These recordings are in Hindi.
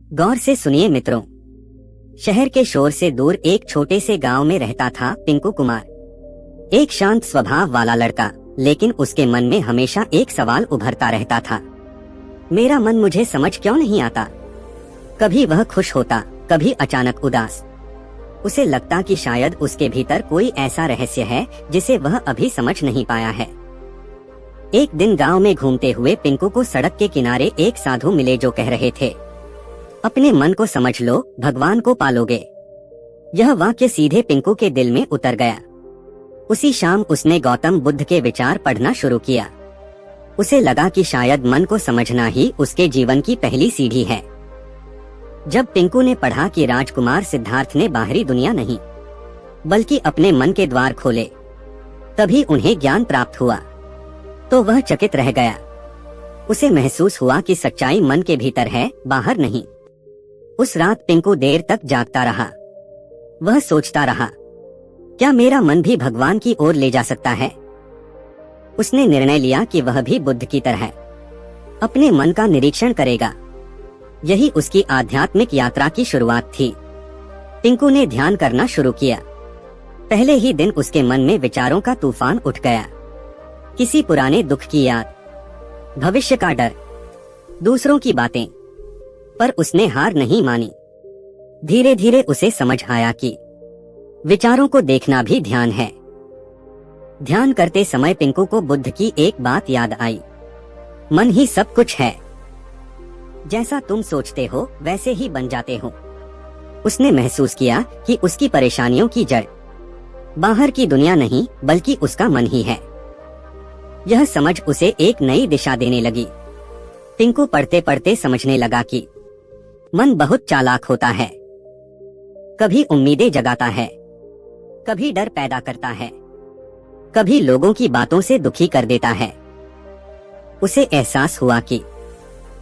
गौर से सुनिए मित्रों। शहर के शोर से दूर एक छोटे से गांव में रहता था पिंकू कुमार। एक शांत स्वभाव वाला लड़का, लेकिन उसके मन में हमेशा एक सवाल उभरता रहता था। मेरा मन मुझे समझ क्यों नहीं आता। कभी वह खुश होता, कभी अचानक उदास। उसे लगता कि शायद उसके भीतर कोई ऐसा रहस्य है जिसे वह अभी समझ नहीं पाया है। एक दिन गांव में घूमते हुए पिंकू को सड़क के किनारे एक साधु मिले जो कह रहे थे, अपने मन को समझ लो, भगवान को पालोगे। यह वाक्य सीधे पिंकू के दिल में उतर गया। उसी शाम उसने गौतम बुद्ध के विचार पढ़ना शुरू किया। उसे लगा कि शायद मन को समझना ही उसके जीवन की पहली सीढ़ी है। जब पिंकू ने पढ़ा कि राजकुमार सिद्धार्थ ने बाहरी दुनिया नहीं बल्कि अपने मन के द्वार खोले, तभी उन्हें ज्ञान प्राप्त हुआ, तो वह चकित रह गया। उसे महसूस हुआ कि सच्चाई मन के भीतर है, बाहर नहीं। उस रात पिंकू देर तक जागता रहा। वह सोचता रहा, क्या मेरा मन भी भगवान की ओर ले जा सकता है। उसने निर्णय लिया कि वह भी बुद्ध की तरह अपने मन का निरीक्षण करेगा। यही उसकी आध्यात्मिक यात्रा की शुरुआत थी। पिंकू ने ध्यान करना शुरू किया। पहले ही दिन उसके मन में विचारों का तूफान उठ गया। किसी पुराने दुख की याद, भविष्य का डर, दूसरों की बातें। पर उसने हार नहीं मानी। धीरे धीरे उसे समझ आया कि विचारों को देखना भी ध्यान है। ध्यान करते समय पिंकू को बुद्ध की एक बात याद आई, मन ही सब कुछ है। जैसा तुम सोचते हो वैसे ही बन जाते हो। उसने महसूस किया कि उसकी परेशानियों की जड़ बाहर की दुनिया नहीं बल्कि उसका मन ही है। यह समझ उसे एक नई दिशा देने लगी। पिंकू पढ़ते पढ़ते समझने लगा कि मन बहुत चालाक होता है। कभी उम्मीदें जगाता है, कभी डर पैदा करता है, कभी लोगों की बातों से दुखी कर देता है। उसे एहसास हुआ कि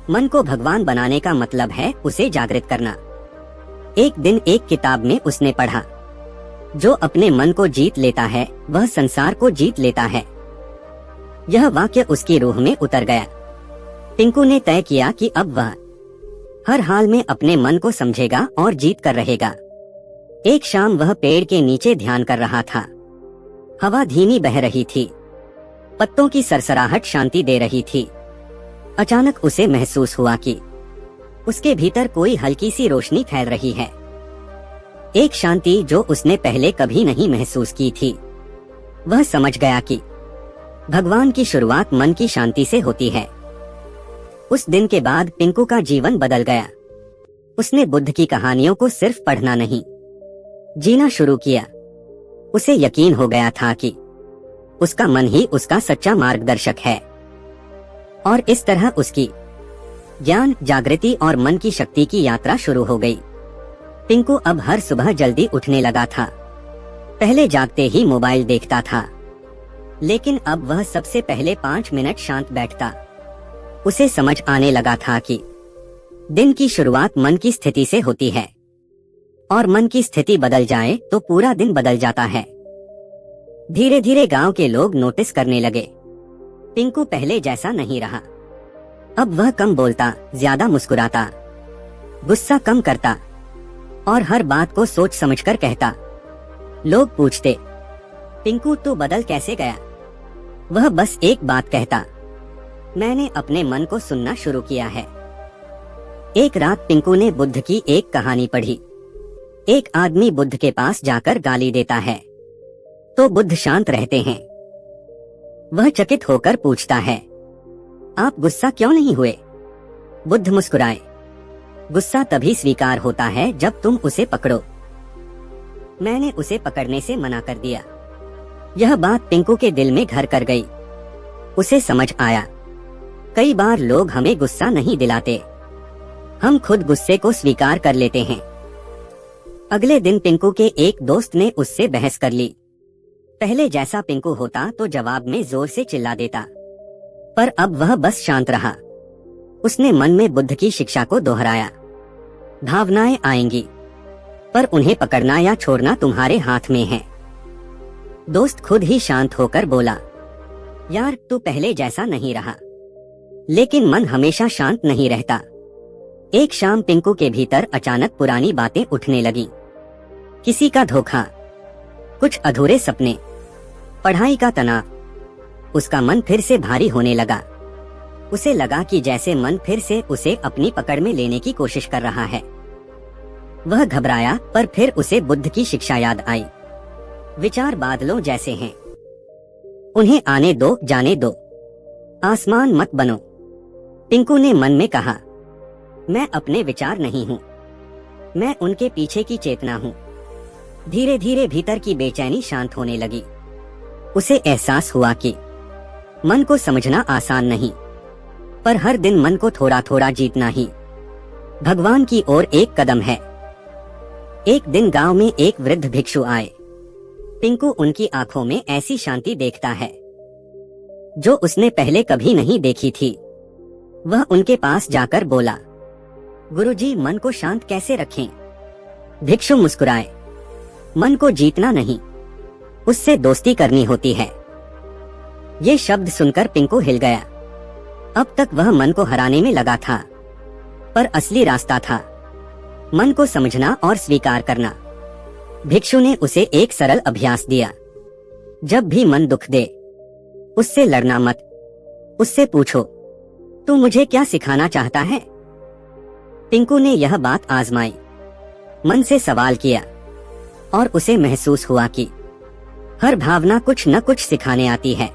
मन को भगवान बनाने का मतलब है उसे जागृत करना। एक दिन एक किताब में उसने पढ़ा, जो अपने मन को जीत लेता है वह संसार को जीत लेता है। यह वाक्य उसकी रूह में उतर गया। पिंकू ने तय किया कि अब वह हर हाल में अपने मन को समझेगा और जीत कर रहेगा। एक शाम वह पेड़ के नीचे ध्यान कर रहा था। हवा धीमी बह रही थी, पत्तों की सरसराहट शांति दे रही थी। अचानक उसे महसूस हुआ कि उसके भीतर कोई हल्की सी रोशनी फैल रही है। एक शांति जो उसने पहले कभी नहीं महसूस की थी। वह समझ गया कि भगवान की शुरुआत मन की शांति से होती है। उस दिन के बाद पिंकू का जीवन बदल गया। उसने बुद्ध की कहानियों को सिर्फ पढ़ना नहीं, जीना शुरू किया। उसे यकीन हो गया था कि उसका मन ही उसका सच्चा मार्गदर्शक है। और इस तरह उसकी ज्ञान, जागृति और मन की शक्ति की यात्रा शुरू हो गई। पिंकू अब हर सुबह जल्दी उठने लगा था। पहले जागते ही मोबाइल देखता था, लेकिन अब वह सबसे पहले 5 मिनट शांत बैठता। उसे समझ आने लगा था कि दिन की शुरुआत मन की स्थिति से होती है, और मन की स्थिति बदल जाए तो पूरा दिन बदल जाता है। धीरे धीरे गांव के लोग नोटिस करने लगे, पिंकू पहले जैसा नहीं रहा। अब वह कम बोलता, ज्यादा मुस्कुराता, गुस्सा कम करता और हर बात को सोच समझकर कहता। लोग पूछते, पिंकू तू बदल कैसे गया? वह बस एक बात कहता, मैंने अपने मन को सुनना शुरू किया है। एक रात पिंकू ने बुद्ध की एक कहानी पढ़ी। एक आदमी बुद्ध के पास जाकर गाली देता है तो बुद्ध शांत रहते हैं। वह चकित होकर पूछता है, आप गुस्सा क्यों नहीं हुए? बुद्ध मुस्कुराए, गुस्सा तभी स्वीकार होता है जब तुम उसे पकड़ो। मैंने उसे पकड़ने से मना कर दिया। यह बात पिंकू के दिल में घर कर गई। उसे समझ आया, कई बार लोग हमें गुस्सा नहीं दिलाते, हम खुद गुस्से को स्वीकार कर लेते हैं। अगले दिन पिंकू के एक दोस्त ने उससे बहस कर ली। पहले जैसा पिंकू होता तो जवाब में जोर से चिल्ला देता, पर अब वह बस शांत रहा। उसने मन में बुद्ध की शिक्षा को दोहराया, भावनाएं आएंगी, पर उन्हें पकड़ना या छोड़ना तुम्हारे हाथ में है। दोस्त खुद ही शांत होकर बोला, यार तू पहले जैसा नहीं रहा। लेकिन मन हमेशा शांत नहीं रहता। एक शाम पिंकू के भीतर अचानक पुरानी बातें उठने लगी। किसी का धोखा, कुछ अधूरे सपने, पढ़ाई का तनाव। उसका मन फिर से भारी होने लगा। उसे लगा कि जैसे मन फिर से उसे अपनी पकड़ में लेने की कोशिश कर रहा है। वह घबराया, पर फिर उसे बुद्ध की शिक्षा याद आई। विचार बादलों जैसे हैं, उन्हें आने दो, जाने दो, आसमान मत बनो। पिंकू ने मन में कहा, मैं अपने विचार नहीं हूँ, मैं उनके पीछे की चेतना हूँ। धीरे धीरे भीतर की बेचैनी शांत होने लगी। उसे एहसास हुआ कि मन को समझना आसान नहीं, पर हर दिन मन को थोड़ा थोड़ा जीतना ही भगवान की ओर एक कदम है। एक दिन गांव में एक वृद्ध भिक्षु आए। पिंकू उनकी आंखों में ऐसी शांति देखता है जो उसने पहले कभी नहीं देखी थी। वह उनके पास जाकर बोला, गुरुजी, मन को शांत कैसे रखें? भिक्षु मुस्कुराए, मन को जीतना नहीं, उससे दोस्ती करनी होती है। ये शब्द सुनकर पिंकू हिल गया। अब तक वह मन को हराने में लगा था, पर असली रास्ता था मन को समझना और स्वीकार करना। भिक्षु ने उसे एक सरल अभ्यास दिया। जब भी मन दुख दे, उससे लड़ना मत, उससे पूछो, तू मुझे क्या सिखाना चाहता है? पिंकू ने यह बात आजमाई, मन से सवाल किया, और उसे महसूस हुआ कि हर भावना कुछ न कुछ सिखाने आती है।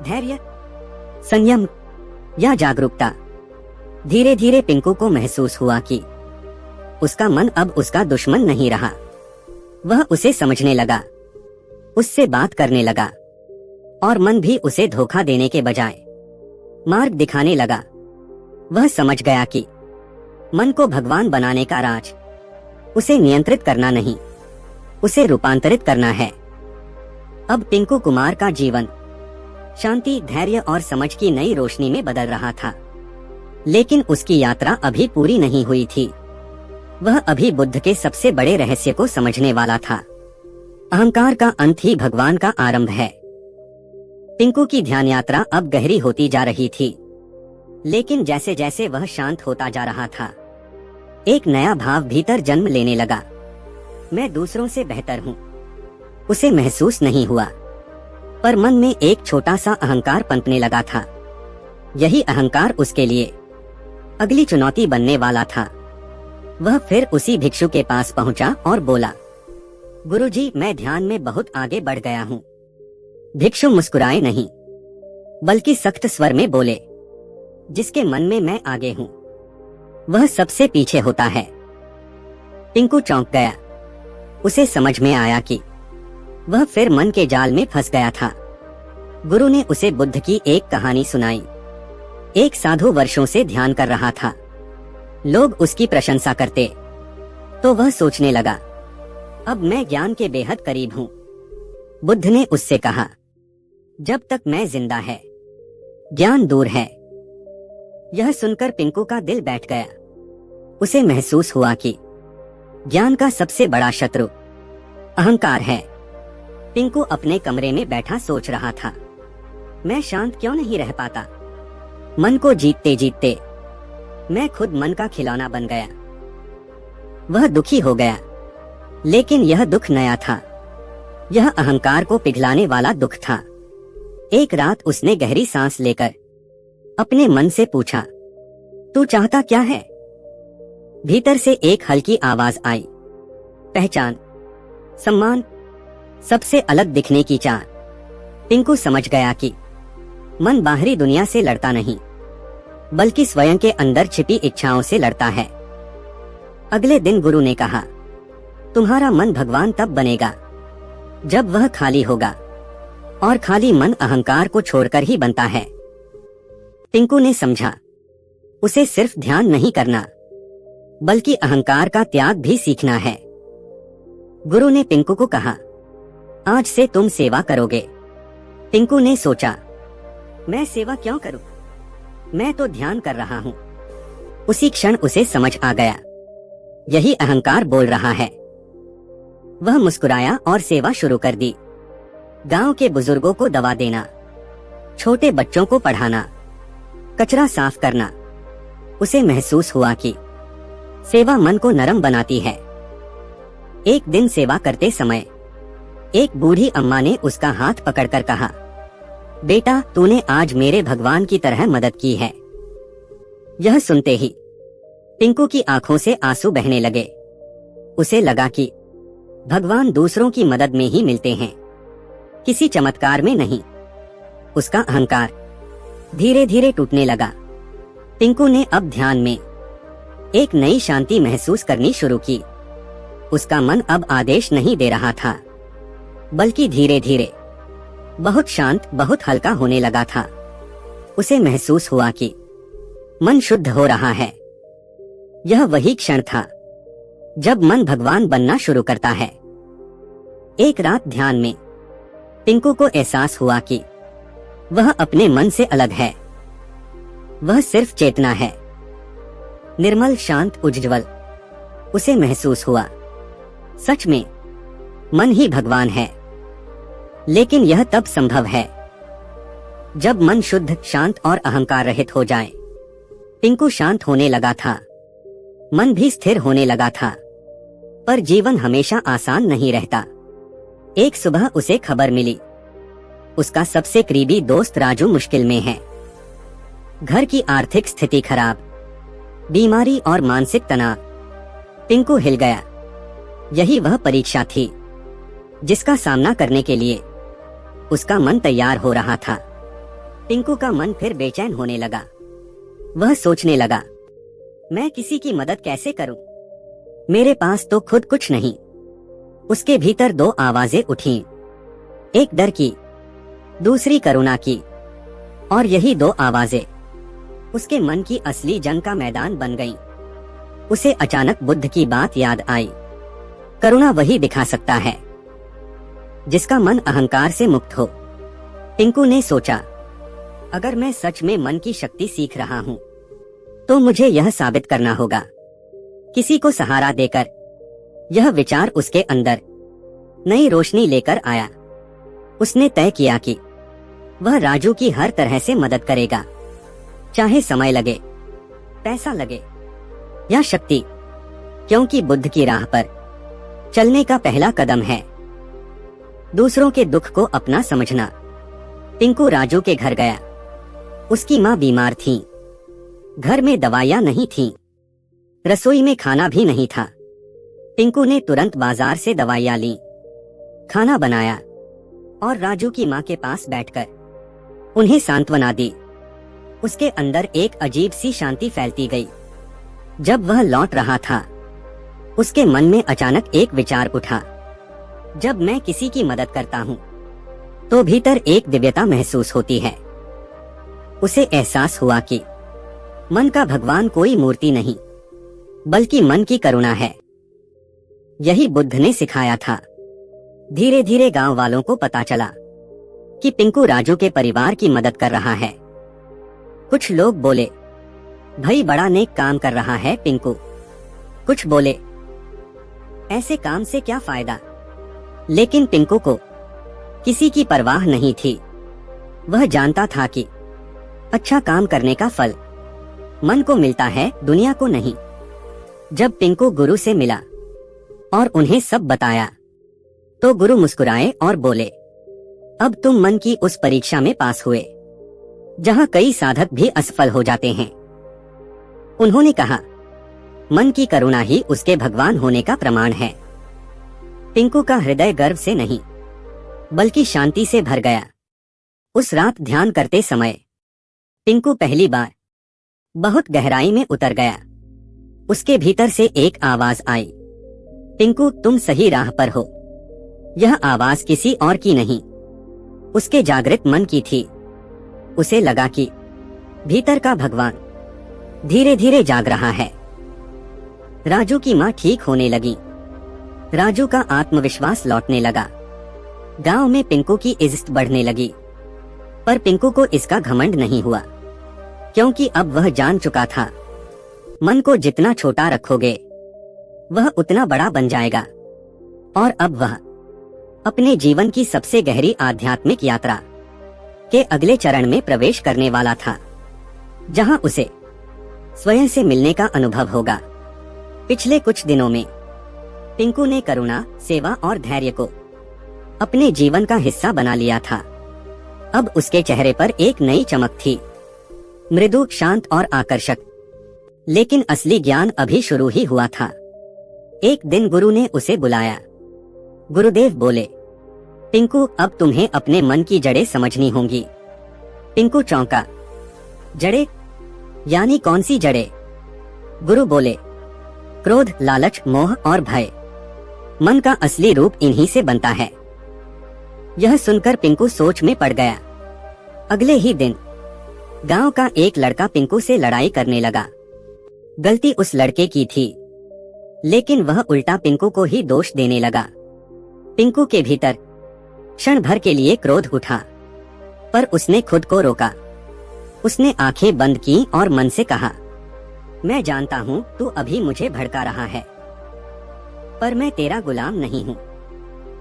धैर्य, संयम या जागरूकता। धीरे धीरे पिंकू को महसूस हुआ कि उसका मन अब उसका दुश्मन नहीं रहा। वह उसे समझने लगा, उससे बात करने लगा, और मन भी उसे धोखा देने के बजाय मार्ग दिखाने लगा। वह समझ गया कि मन को भगवान बनाने का राज उसे नियंत्रित करना नहीं, उसे रूपांतरित करना है। अब पिंकू कुमार का जीवन शांति, धैर्य और समझ की नई रोशनी में बदल रहा था। लेकिन उसकी यात्रा अभी पूरी नहीं हुई थी। वह अभी बुद्ध के सबसे बड़े रहस्य को समझने वाला था। अहंकार का अंत ही भगवान का आरंभ है। पिंकू की ध्यान यात्रा अब गहरी होती जा रही थी, लेकिन जैसे जैसे वह शांत होता जा रहा था, एक नया भाव भीतर जन्म लेने लगा। मैं दूसरों से बेहतर हूँ, उसे महसूस नहीं हुआ, पर मन में एक छोटा सा अहंकार पनपने लगा था। यही अहंकार उसके लिए अगली चुनौती बनने वाला था। वह फिर उसी भिक्षु के पास पहुंचा और बोला, गुरुजी, मैं ध्यान में बहुत आगे बढ़ गया हूँ। भिक्षु मुस्कुराए नहीं, बल्कि सख्त स्वर में बोले, जिसके मन में मैं आगे हूँ, वह सबसे पीछे होता है। पिंकू चौंक गया। उसे समझ में आया कि वह फिर मन के जाल में फंस गया था। गुरु ने उसे बुद्ध की एक कहानी सुनाई। एक साधु वर्षों से ध्यान कर रहा था। लोग उसकी प्रशंसा करते तो वह सोचने लगा, अब मैं ज्ञान के बेहद करीब हूँ। बुद्ध ने उससे कहा, जब तक मैं जिंदा है, ज्ञान दूर है। यह सुनकर पिंकू का दिल बैठ गया। उसे महसूस हुआ कि ज्ञान का सबसे बड़ा शत्रु अहंकार है। पिंकू अपने कमरे में बैठा सोच रहा था, मैं शांत क्यों नहीं रह पाता? मन को जीतते जीतते मैं खुद मन का खिलौना बन गया। वह दुखी हो गया, लेकिन यह दुख नया था। यह अहंकार को पिघलाने वाला दुख था। एक रात उसने गहरी सांस लेकर अपने मन से पूछा, तू चाहता क्या है? भीतर से एक हल्की आवाज आई, पहचान, सम्मान, सबसे अलग दिखने की चाह। पिंकू समझ गया कि मन बाहरी दुनिया से लड़ता नहीं, बल्कि स्वयं के अंदर छिपी इच्छाओं से लड़ता है। अगले दिन गुरु ने कहा, तुम्हारा मन भगवान तब बनेगा जब वह खाली होगा, और खाली मन अहंकार को छोड़कर ही बनता है। पिंकू ने समझा, उसे सिर्फ ध्यान नहीं करना, बल्कि अहंकार का त्याग भी सीखना है। गुरु ने पिंकू को कहा, आज से तुम सेवा करोगे। पिंकू ने सोचा, मैं सेवा क्यों करूं? मैं तो ध्यान कर रहा हूं। उसी क्षण उसे समझ आ गया, यही अहंकार बोल रहा है। वह मुस्कुराया और सेवा शुरू कर दी। गांव के बुजुर्गों को दवा देना, छोटे बच्चों को पढ़ाना, कचरा साफ करना, उसे महसूस हुआ कि सेवा मन को नरम बनाती है। एक दिन सेवा करते समय एक बूढ़ी अम्मा ने उसका हाथ पकड़कर कहा, बेटा, तूने आज मेरे भगवान की तरह मदद की है। यह सुनते ही पिंकू की आंखों से आंसू बहने लगे। उसे लगा कि भगवान दूसरों की मदद में ही मिलते हैं, किसी चमत्कार में नहीं। उसका अहंकार धीरे धीरे टूटने लगा। पिंकू ने अब ध्यान में एक नई शांति महसूस करनी शुरू की। उसका मन अब आदेश नहीं दे रहा था, बल्कि धीरे धीरे बहुत शांत, बहुत हल्का होने लगा था। उसे महसूस हुआ कि मन शुद्ध हो रहा है। यह वही क्षण था जब मन भगवान बनना शुरू करता है। एक रात ध्यान में पिंकू को एहसास हुआ कि वह अपने मन से अलग है। वह सिर्फ चेतना है, निर्मल, शांत, उज्ज्वल। उसे महसूस हुआ सच में मन ही भगवान है। लेकिन यह तब संभव है जब मन शुद्ध, शांत और अहंकार रहित हो जाए। पिंकू शांत होने लगा था, मन भी स्थिर होने लगा था। पर जीवन हमेशा आसान नहीं रहता। एक सुबह उसे खबर मिली, उसका सबसे करीबी दोस्त राजू मुश्किल में है। घर की आर्थिक स्थिति खराब, बीमारी और मानसिक तनाव। पिंकू हिल गया। यही वह परीक्षा थी जिसका सामना करने के लिए उसका मन तैयार हो रहा था। पिंकू का मन फिर बेचैन होने लगा। वह सोचने लगा, मैं किसी की मदद कैसे करूं? मेरे पास तो खुद कुछ नहीं। उसके भीतर दो आवाजें उठीं, एक डर की, दूसरी करुणा की। और यही दो आवाजें उसके मन की असली जंग का मैदान बन गईं। उसे अचानक बुद्ध की बात याद आई। करुणा वही दिखा सकता है जिसका मन अहंकार से मुक्त हो। पिंकू ने सोचा, अगर मैं सच में मन की शक्ति सीख रहा हूं तो मुझे यह साबित करना होगा। किसी को सहारा देकर। यह विचार उसके अंदर नई रोशनी लेकर आया। उसने तय किया कि वह राजू की हर तरह से मदद करेगा, चाहे समय लगे, पैसा लगे या शक्ति, क्योंकि बुद्ध की राह पर चलने का पहला कदम है दूसरों के दुख को अपना समझना। पिंकू राजू के घर गया। उसकी माँ बीमार थी। घर में दवाइयाँ नहीं थीं, रसोई में खाना भी नहीं था। पिंकू ने तुरंत बाजार से दवाइयाँ लीं, खाना बनाया और राजू की माँ के पास बैठकर उन्हें सांत्वना दी। उसके अंदर एक अजीब सी शांति फैलती गई। जब वह लौट रहा था, उसके मन में अचानक एक विचार उठा, जब मैं किसी की मदद करता हूँ तो भीतर एक दिव्यता महसूस होती है। उसे एहसास हुआ कि मन का भगवान कोई मूर्ति नहीं, बल्कि मन की करुणा है। यही बुद्ध ने सिखाया था। धीरे धीरे गांव वालों को पता चला कि पिंकू राजू के परिवार की मदद कर रहा है। कुछ लोग बोले, भाई बड़ा नेक काम कर रहा है पिंकू। कुछ बोले, ऐसे काम से क्या फायदा। लेकिन पिंकू को किसी की परवाह नहीं थी। वह जानता था कि अच्छा काम करने का फल मन को मिलता है, दुनिया को नहीं। जब पिंकू गुरु से मिला और उन्हें सब बताया तो गुरु मुस्कुराए और बोले, अब तुम मन की उस परीक्षा में पास हुए जहां कई साधक भी असफल हो जाते हैं। उन्होंने कहा, मन की करुणा ही उसके भगवान होने का प्रमाण है। पिंकू का हृदय गर्व से नहीं, बल्कि शांति से भर गया। उस रात ध्यान करते समय पिंकू पहली बार बहुत गहराई में उतर गया। उसके भीतर से एक आवाज आई, पिंकू तुम सही राह पर हो। यह आवाज किसी और की नहीं, उसके जागृत मन की थी। उसे लगा कि भीतर का भगवान धीरे धीरे जाग रहा है। राजू की माँ ठीक होने लगी। राजू का आत्मविश्वास लौटने लगा। गांव में पिंकू की इज्जत बढ़ने लगी। पर पिंकू को इसका घमंड नहीं हुआ, क्योंकि अब वह जान चुका था, मन को जितना छोटा रखोगे वह उतना बड़ा बन जाएगा। और अब वह अपने जीवन की सबसे गहरी आध्यात्मिक यात्रा के अगले चरण में प्रवेश करने वाला था, जहां उसे स्वयं से मिलने का अनुभव होगा। पिछले कुछ दिनों में पिंकू ने करुणा, सेवा और धैर्य को अपने जीवन का हिस्सा बना लिया था। अब उसके चेहरे पर एक नई चमक थी, मृदु, शांत और आकर्षक। लेकिन असली ज्ञान अभी शुरू ही हुआ था। एक दिन गुरु ने उसे बुलाया। गुरुदेव बोले, पिंकू, अब तुम्हें अपने मन की जड़ें समझनी होंगी। पिंकू चौंका। जड़ें? यानी कौन सी जड़ें? गुरु बोले, क्रोध, लालच, मोह और भय। मन का असली रूप इन्हीं से बनता है। यह सुनकर पिंकू सोच में पड़ गया। अगले ही दिन गांव का एक लड़का पिंकू से लड़ाई करने लगा। गलती उस लड़के की थी, लेकिन वह उल्टा पिंकू को ही दोष देने लगा। पिंकू के भीतर क्षण भर के लिए क्रोध उठा, पर उसने खुद को रोका। उसने आंखें बंद की और मन से कहा, मैं जानता हूं तू अभी मुझे भड़का रहा है, पर मैं तेरा गुलाम नहीं हूं।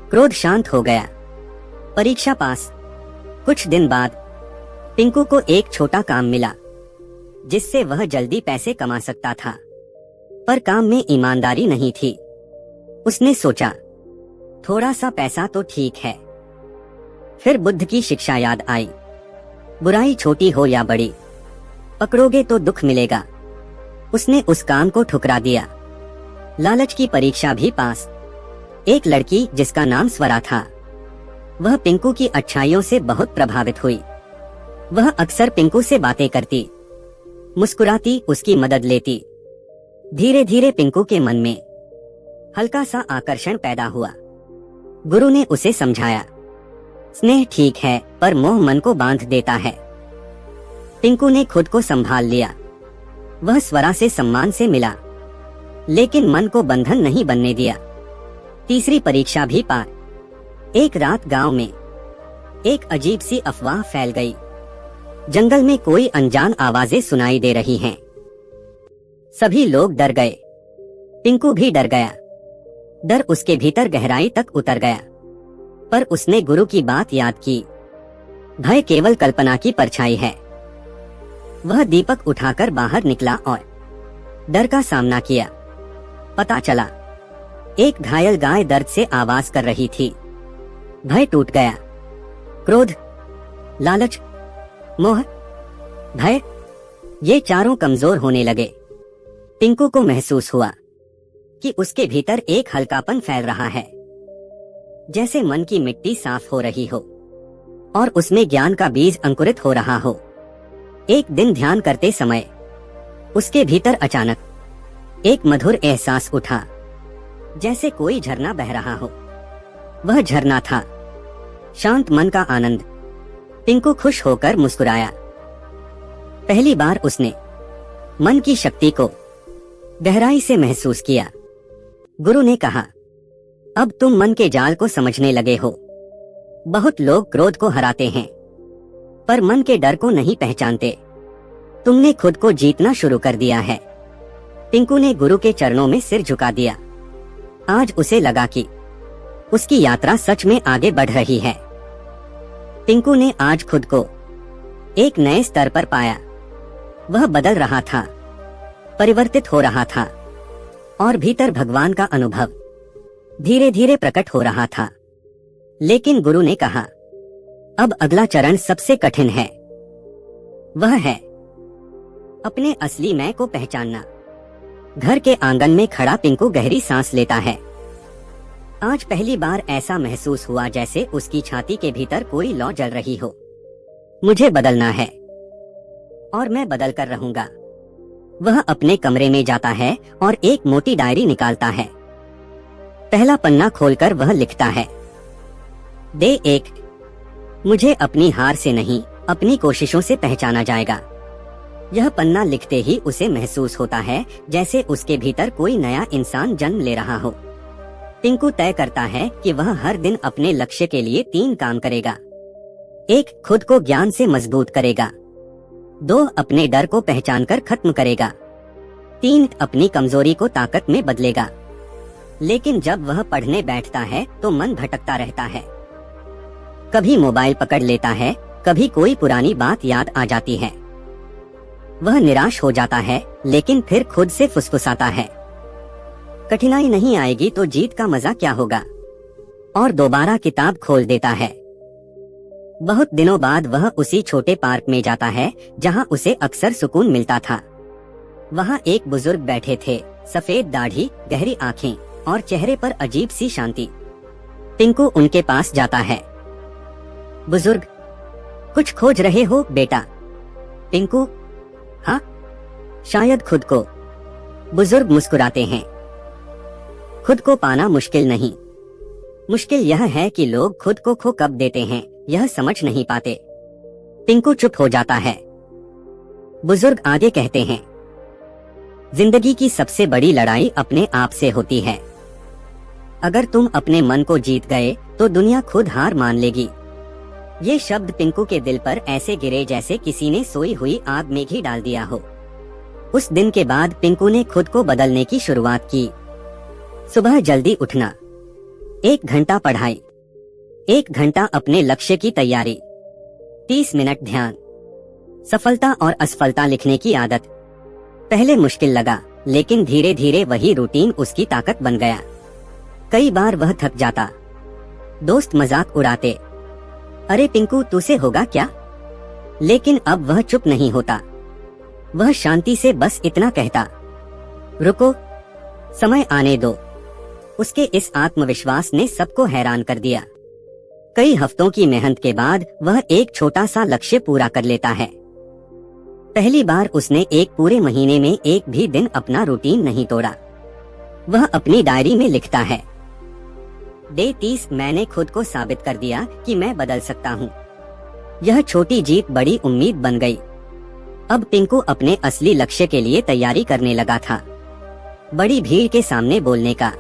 क्रोध शांत हो गया। परीक्षा पास। कुछ दिन बाद पिंकू को एक छोटा काम मिला, जिससे वह जल्दी पैसे कमा सकता था, पर काम में ईमानदारी नहीं थी। उसने सोचा, थोड़ा सा पैसा तो ठीक है। फिर बुद्ध की शिक्षा याद आई, बुराई छोटी हो या बड़ी, पकड़ोगे तो दुख मिलेगा। उसने उस काम को ठुकरा दिया। लालच की परीक्षा भी पास। एक लड़की जिसका नाम स्वरा था, वह पिंकू की अच्छाइयों से बहुत प्रभावित हुई। वह अक्सर पिंकू से बातें करती, मुस्कुराती, उसकी मदद लेती। धीरे धीरे पिंकू के मन में हल्का सा आकर्षण पैदा हुआ। गुरु ने उसे समझाया, स्नेह ठीक है, पर मोह मन को बांध देता है। पिंकू ने खुद को संभाल लिया। वह स्वरा से सम्मान से मिला, लेकिन मन को बंधन नहीं बनने दिया। तीसरी परीक्षा भी पार। एक रात गांव में एक अजीब सी अफवाह फैल गई। जंगल में कोई अनजान आवाजें सुनाई दे रही हैं। सभी लोग डर गए। पिंकू भी डर गया। डर उसके भीतर गहराई तक उतर गया, पर उसने गुरु की बात याद की। भय केवल कल्पना की परछाई है। वह दीपक उठाकर बाहर निकला और डर का सामना किया। पता चला, एक घायल गाय दर्द से आवाज कर रही थी। भय टूट गया। क्रोध, लालच, मोह, भय, ये चारों कमजोर होने लगे। पिंकू को महसूस हुआ कि उसके भीतर एक हल्कापन फैल रहा है, जैसे मन की मिट्टी साफ हो रही हो और उसमें ज्ञान का बीज अंकुरित हो रहा हो। एक दिन ध्यान करते समय उसके भीतर अचानक एक मधुर एहसास उठा, जैसे कोई झरना बह रहा हो। वह झरना था शांत मन का आनंद। पिंकू खुश होकर मुस्कुराया। पहली बार उसने मन की शक्ति को गहराई से महसूस किया। गुरु ने कहा, अब तुम मन के जाल को समझने लगे हो। बहुत लोग क्रोध को हराते हैं, पर मन के डर को नहीं पहचानते। तुमने खुद को जीतना शुरू कर दिया है। पिंकू ने गुरु के चरणों में सिर झुका दिया। आज उसे लगा कि उसकी यात्रा सच में आगे बढ़ रही है। पिंकू ने आज खुद को एक नए स्तर पर पाया। वह बदल रहा था, परिवर्तित हो रहा था और भीतर भगवान का अनुभव धीरे धीरे प्रकट हो रहा था। लेकिन गुरु ने कहा, अब अगला चरण सबसे कठिन है। वह है अपने असली मैं को पहचानना। घर के आंगन में खड़ा पिंकू गहरी सांस लेता है। आज पहली बार ऐसा महसूस हुआ जैसे उसकी छाती के भीतर कोई लौ जल रही हो। मुझे बदलना है और मैं बदल कर रहूंगा। वह अपने कमरे में जाता है और एक मोटी डायरी निकालता है। पहला पन्ना खोलकर वह लिखता है, डे 1, मुझे अपनी हार से नहीं, अपनी कोशिशों से पहचाना जाएगा। यह पन्ना लिखते ही उसे महसूस होता है जैसे उसके भीतर कोई नया इंसान जन्म ले रहा हो। पिंकू तय करता है कि वह हर दिन अपने लक्ष्य के लिए 3 काम करेगा। 1, खुद को ज्ञान से मजबूत करेगा। 2, अपने डर को पहचानकर खत्म करेगा। 3, अपनी कमजोरी को ताकत में बदलेगा। लेकिन जब वह पढ़ने बैठता है तो मन भटकता रहता है। कभी मोबाइल पकड़ लेता है, कभी कोई पुरानी बात याद आ जाती है। वह निराश हो जाता है, लेकिन फिर खुद से फुसफुसाता है, कठिनाई नहीं आएगी तो जीत का मजा क्या होगा, और दोबारा किताब खोल देता है। बहुत दिनों बाद वह उसी छोटे पार्क में जाता है जहां उसे अक्सर सुकून मिलता था। वहां एक बुजुर्ग बैठे थे, सफेद दाढ़ी, गहरी आंखें और चेहरे पर अजीब सी शांति। पिंकू उनके पास जाता है। बुजुर्ग, कुछ खोज रहे हो बेटा? पिंकू, हाँ, शायद खुद को। बुजुर्ग मुस्कुराते हैं। खुद को पाना मुश्किल नहीं, मुश्किल यह है कि लोग खुद को खो कब देते हैं यह समझ नहीं पाते। पिंकू चुप हो जाता है। बुजुर्ग आगे कहते हैं, जिंदगी की सबसे बड़ी लड़ाई अपने आप से होती है। अगर तुम अपने मन को जीत गए तो दुनिया खुद हार मान लेगी। ये शब्द पिंकू के दिल पर ऐसे गिरे जैसे किसी ने सोई हुई आग में घी डाल दिया हो। उस दिन के बाद पिंकू ने खुद को बदलने की शुरुआत की। सुबह जल्दी उठना, 1 घंटा पढ़ाई, 1 घंटा अपने लक्ष्य की तैयारी, 30 मिनट ध्यान, सफलता और असफलता लिखने की आदत। पहले मुश्किल लगा, लेकिन धीरे धीरे वही रूटीन उसकी ताकत बन गया। कई बार वह थक जाता, दोस्त मजाक उड़ाते, अरे पिंकू तुझसे होगा क्या? लेकिन अब वह चुप नहीं होता। वह शांति से बस इतना कहता, रुको, समय आने दो। उसके इस आत्मविश्वास ने सबको हैरान कर दिया। कई हफ्तों की मेहनत के बाद वह एक छोटा सा लक्ष्य पूरा कर लेता है। पहली बार उसने एक पूरे महीने में एक भी दिन अपना रूटीन नहीं तोड़ा। वह अपनी डायरी में लिखता है, डे 30, मैंने खुद को साबित कर दिया कि मैं बदल सकता हूँ। यह छोटी जीत बड़ी उम्मीद बन गई। अब पिंकू अपने असली लक्ष्य के लिए तैयारी करने लगा था, बड़ी भीड़ के सामने बोलने का।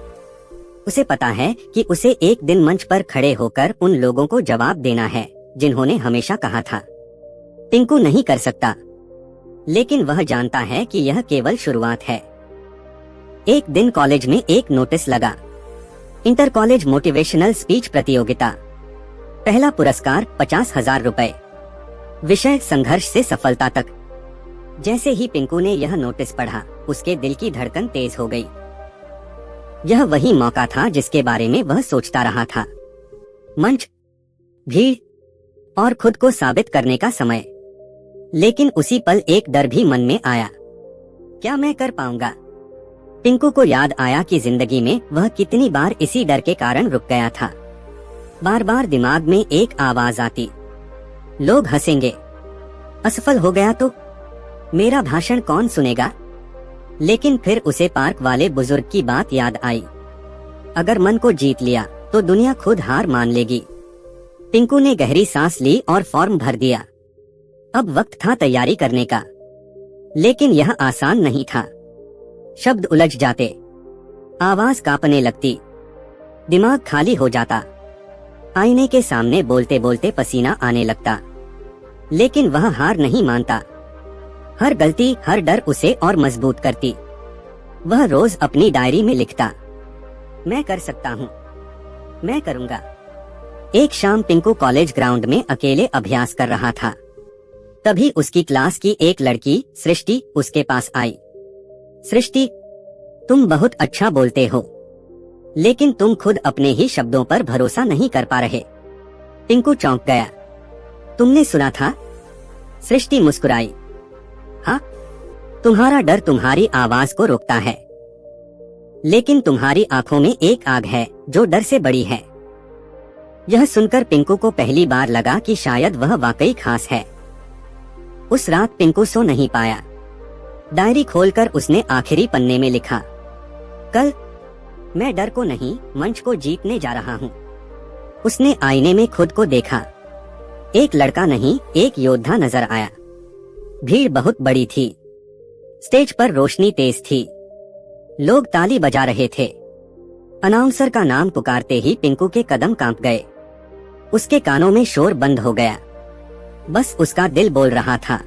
उसे पता है कि उसे एक दिन मंच पर खड़े होकर उन लोगों को जवाब देना है जिन्होंने हमेशा कहा था पिंकू नहीं कर सकता, लेकिन वह जानता है कि यह केवल शुरुआत है। एक दिन कॉलेज में एक नोटिस लगा, इंटर कॉलेज मोटिवेशनल स्पीच प्रतियोगिता, पहला पुरस्कार 50,000 रुपए, विषय संघर्ष से सफलता तक। जैसे ही पिंकू ने यह नोटिस पढ़ा, उसके दिल की धड़कन तेज हो गई। यह वही मौका था जिसके बारे में वह सोचता रहा था, मंच, भीड़ और खुद को साबित करने का समय। लेकिन उसी पल एक डर भी मन में आया, क्या मैं कर पाऊंगा? पिंकू को याद आया कि जिंदगी में वह कितनी बार इसी डर के कारण रुक गया था। बार बार दिमाग में एक आवाज आती, लोग हंसेंगे, असफल हो गया तो मेरा भाषण कौन सुनेगा? लेकिन फिर उसे पार्क वाले बुजुर्ग की बात याद आई, अगर मन को जीत लिया तो दुनिया खुद हार मान लेगी। पिंकू ने गहरी सांस ली और फॉर्म भर दिया। अब वक्त था तैयारी करने का, लेकिन यह आसान नहीं था। शब्द उलझ जाते, आवाज कांपने लगती, दिमाग खाली हो जाता। आईने के सामने बोलते बोलते पसीना आने लगता, लेकिन वह हार नहीं मानता। हर गलती, हर डर उसे और मजबूत करती। वह रोज अपनी डायरी में लिखता, मैं कर सकता हूँ, मैं करूँगा। एक शाम पिंकू कॉलेज ग्राउंड में अकेले अभ्यास कर रहा था। तभी उसकी क्लास की एक लड़की सृष्टि उसके पास आई। सृष्टि, तुम बहुत अच्छा बोलते हो, लेकिन तुम खुद अपने ही शब्दों पर भरोसा नहीं कर पा रहे। पिंकू चौंक गया। तुमने सुना था? सृष्टि मुस्कुराई, हाँ, तुम्हारा डर तुम्हारी आवाज को रोकता है, लेकिन तुम्हारी आंखों में एक आग है जो डर से बड़ी है। यह सुनकर पिंकू को पहली बार लगा कि शायद वह वाकई खास है। उस रात पिंकू सो नहीं पाया। डायरी खोलकर उसने आखिरी पन्ने में लिखा, कल मैं डर को नहीं, मंच को जीतने जा रहा हूँ। उसने आईने में खुद को देखा। एक लड़का नहीं, एक योद्धा नजर आया। भीड़ बहुत बड़ी थी, स्टेज पर रोशनी तेज थी, लोग ताली बजा रहे थे। अनाउंसर का नाम पुकारते ही पिंकू के कदम कांप गए। उसके कानों में शोर बंद हो गया, बस उसका दिल बोल रहा था।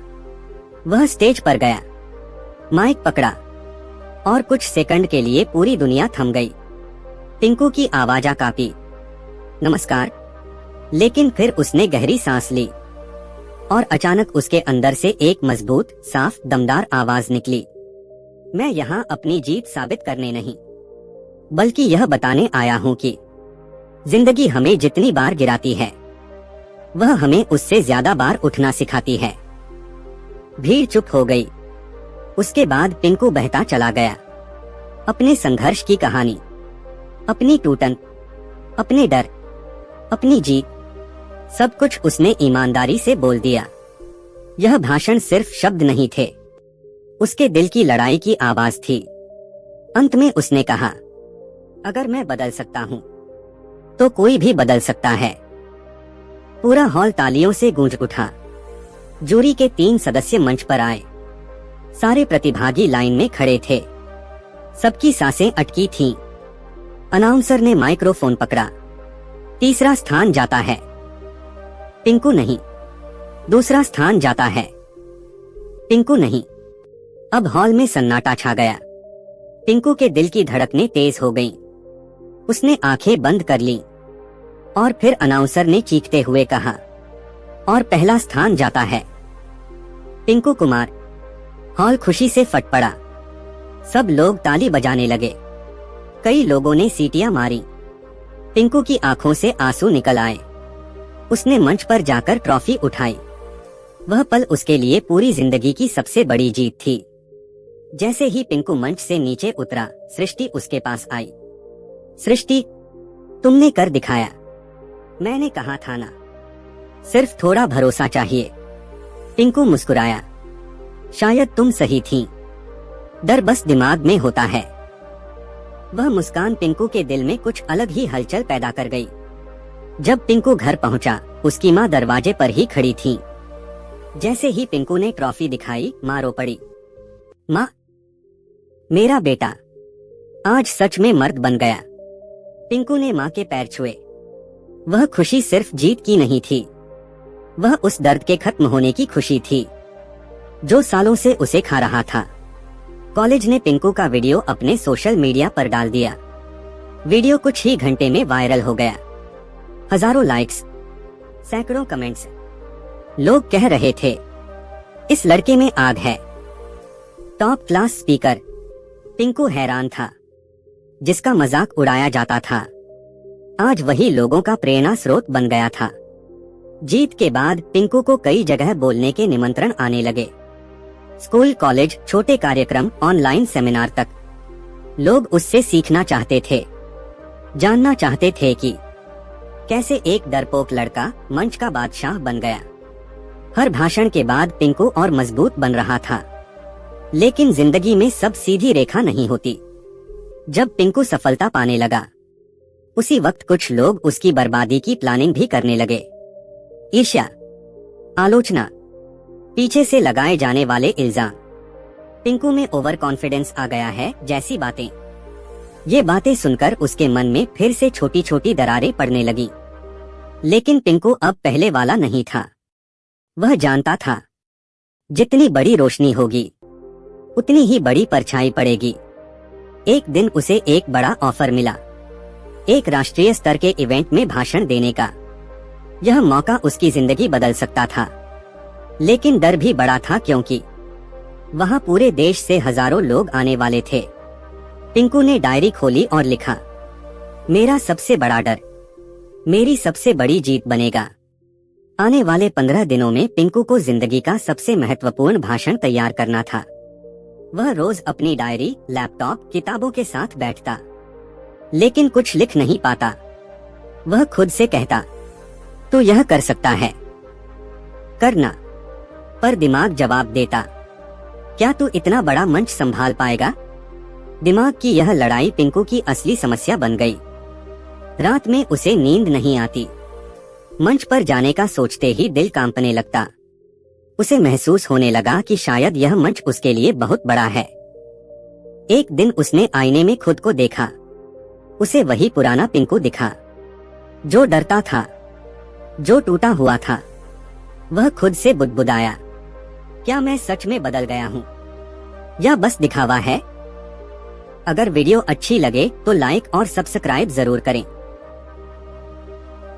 वह स्टेज पर गया, माइक पकड़ा और कुछ सेकंड के लिए पूरी दुनिया थम गई। पिंकू की आवाज कांपी, नमस्कार। लेकिन फिर उसने गहरी सांस ली। और अचानक उसके अंदर से एक मजबूत, साफ, दमदार आवाज निकली। मैं यहाँ अपनी जीत साबित करने नहीं, बल्कि यह बताने आया हूँ कि जिंदगी हमें जितनी बार गिराती है, वह हमें उससे ज्यादा बार उठना सिखाती है। भीड़ चुप हो गई। उसके बाद पिंकू बहता चला गया। अपने संघर्ष की कहानी, अपनी टूटन, अपने डर, अपनी जीत, सब कुछ उसने ईमानदारी से बोल दिया। यह भाषण सिर्फ शब्द नहीं थे, उसके दिल की लड़ाई की आवाज थी। अंत में उसने कहा, अगर मैं बदल सकता हूँ तो कोई भी बदल सकता है। पूरा हॉल तालियों से गूंज उठा। जूरी के 3 सदस्य मंच पर आए। सारे प्रतिभागी लाइन में खड़े थे। सबकी सांसें अटकी थीं। अनाउंसर ने माइक्रोफोन पकड़ा। तीसरा स्थान जाता है पिंकू नहीं। दूसरा स्थान जाता है पिंकू नहीं। अब हॉल में सन्नाटा छा गया। पिंकू के दिल की धड़कनें तेज हो गईं। उसने आंखें बंद कर लीं। और फिर अनाउंसर ने चीखते हुए कहा, और पहला स्थान जाता है पिंकू कुमार। हॉल खुशी से फट पड़ा। सब लोग ताली बजाने लगे। कई लोगों ने सीटियां मारी। पिंकू की आंखों से आंसू निकल आए। उसने मंच पर जाकर ट्रॉफी उठाई। वह पल उसके लिए पूरी जिंदगी की सबसे बड़ी जीत थी। जैसे ही पिंकू मंच से नीचे उतरा, सृष्टि उसके पास आई। सृष्टि, तुमने कर दिखाया। मैंने कहा था ना, सिर्फ थोड़ा भरोसा चाहिए। पिंकू मुस्कुराया। शायद तुम सही थी। डर बस दिमाग में होता है। वह मुस्कान पिंकू के दिल में कुछ अलग ही हलचल पैदा कर गई। जब पिंकू घर पहुंचा, उसकी माँ दरवाजे पर ही खड़ी थी। जैसे ही पिंकू ने ट्रॉफी दिखाई, माँ रो पड़ी। माँ, मेरा बेटा आज सच में मर्द बन गया। पिंकू ने माँ के पैर छुए। वह खुशी सिर्फ जीत की नहीं थी, वह उस दर्द के खत्म होने की खुशी थी जो सालों से उसे खा रहा था। कॉलेज ने पिंकू का वीडियो अपने सोशल मीडिया पर डाल दिया। वीडियो कुछ ही घंटे में वायरल हो गया। हजारों लाइक्स, सैकड़ों कमेंट्स। लोग कह रहे थे, इस लड़के में आग है। Top class speaker. पिंकू हैरान था। जिसका मजाक उड़ाया जाता था, आज वही लोगों का प्रेरणा स्रोत बन गया था। जीत के बाद पिंकू को कई जगह बोलने के निमंत्रण आने लगे। स्कूल, कॉलेज, छोटे कार्यक्रम, ऑनलाइन सेमिनार तक। लोग उससे सीखना चाहते थे, जानना चाहते थे कि कैसे एक डरपोक लड़का मंच का बादशाह बन गया। हर भाषण के बाद पिंकू और मजबूत बन रहा था। लेकिन जिंदगी में सब सीधी रेखा नहीं होती। जब पिंकू सफलता पाने लगा, उसी वक्त कुछ लोग उसकी बर्बादी की प्लानिंग भी करने लगे। ईर्ष्या, आलोचना, पीछे से लगाए जाने वाले इल्जाम। पिंकू में ओवर कॉन्फिडेंस आ गया है जैसी बातें। ये बातें सुनकर उसके मन में फिर से छोटी छोटी दरारें पड़ने लगी। लेकिन पिंकू अब पहले वाला नहीं था। वह जानता था, जितनी बड़ी रोशनी होगी, उतनी ही बड़ी परछाई पड़ेगी। एक दिन उसे एक बड़ा ऑफर मिला, एक राष्ट्रीय स्तर के इवेंट में भाषण देने का। यह मौका उसकी जिंदगी बदल सकता था। लेकिन डर भी बड़ा था, क्योंकि वहां पूरे देश से हजारों लोग आने वाले थे। पिंकू ने डायरी खोली और लिखा, मेरा सबसे बड़ा डर मेरी सबसे बड़ी जीत बनेगा। आने वाले 15 दिनों में पिंकू को जिंदगी का सबसे महत्वपूर्ण भाषण तैयार करना था। वह रोज अपनी डायरी, लैपटॉप, किताबों के साथ बैठता, लेकिन कुछ लिख नहीं पाता। वह खुद से कहता, तू यह कर सकता है, करना। पर दिमाग जवाब देता, क्या तू इतना बड़ा मंच संभाल पाएगा? दिमाग की यह लड़ाई पिंकू की असली समस्या बन गई। रात में उसे नींद नहीं आती। मंच पर जाने का सोचते ही दिल कांपने लगता। उसे महसूस होने लगा कि शायद यह मंच उसके लिए बहुत बड़ा है। एक दिन उसने आईने में खुद को देखा। उसे वही पुराना पिंकू दिखा, जो डरता था, जो टूटा हुआ था। वह खुद से बुदबुदाया, क्या मैं सच में बदल गया हूँ या बस दिखावा है? अगर वीडियो अच्छी लगे तो लाइक और सब्सक्राइब जरूर करें।